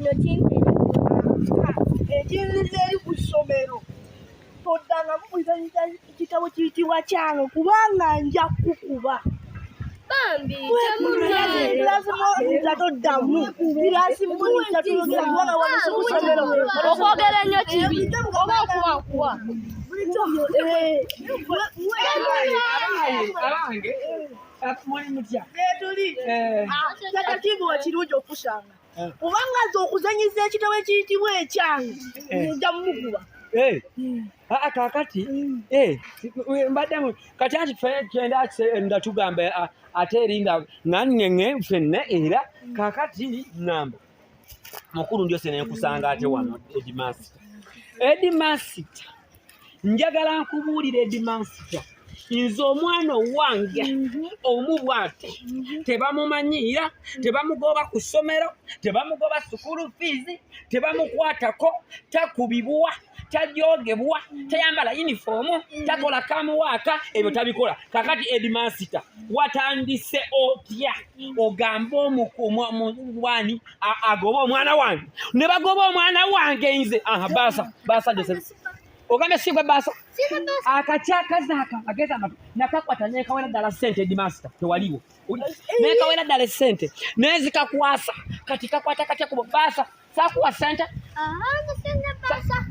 kino kintu ekintu eri ku ssomero toddanga mukuzanyiza ekitabo kiyitibwa kyange kubanga nja kukuba bambi okwogera ennyo kibi oba okuwakuwa abange muli mutya kata Kimbowa kirungi okusanga kubanga nze okuzanyiza ekitabo ekiyitibwa ekyange nja mumukuba kakati mbaddemu kati anti kyenda tugamba ate eringa nganenge ffenna era kakati ŋŋamba mukulu ndio se nenkusanga ate wano edimasita njagala nkubuulira edimasita nze omwana owange omubwate tebamumanyiira tebamugoba ku ssomero tebamugoba sukulu fiizi tebamukwatako takubibwa tajogebwa tayambala yunifoomu takola kamuwaaka ebyo tabikola kakati edimasita watandise otya ogamba omubwani agoba omwana wange ne bagoba omwana wange nze baasa ogambe sigwe baasa akakyakazaaka ageza amatu nakakwata nekawera ddala ssente edimasita tewaliwo nekawera ddala essente nezikakwasa kati kakwata katya kubo baasa sakuwa ssente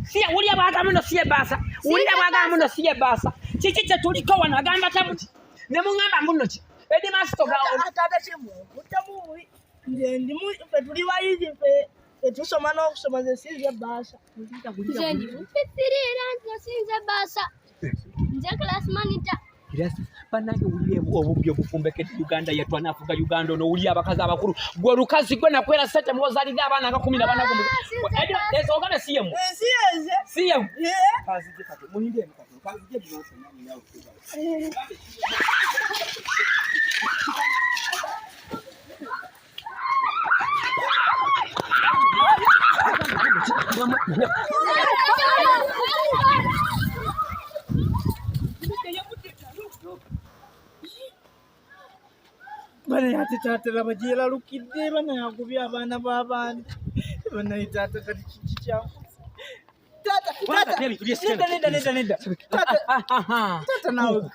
siye wulya bwaga muno siye baasa wulira bwaga muno siye baasa kiki kyetuliko wano agamba tamuti ne muŋŋamba muno ki edimasita ate kimutamuwi nze ndimu ffe tuli bayizi ffe tusoma n'okusoma ze sinze baasa nze ndi mufisiri era nsinze baasa nze class manager bannange wulira obubbi obufumbekedde Uganda yattu anaafuga Uganda ono wulira abakazi abakulu gwe lukazi gwe nakwera ssente mwozaalidde abaana nga 14 ogambe siyemu siyemu kazije kati muhinde emikati kazije binonse nyawo bana yate taata labajira lukidde bana yakubya abaana b'abandi bana taata kati kiki kyangu taata nawe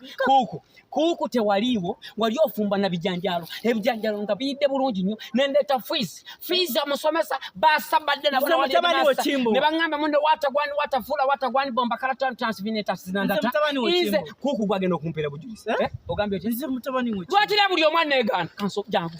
kuuku tewaliiwo wali ofumba na bijanjalo ebijanjalo nga biyidde bulungi nnyo nendeeta fiizi amusomesa basabadde ne baŋŋamba munne watagwani watafula watagwani bomba kalatansivinetasinandata nze kuuku gwagenda okumpeera bujulizi ogambye otya lwakira buli omwana egaana kanso jangu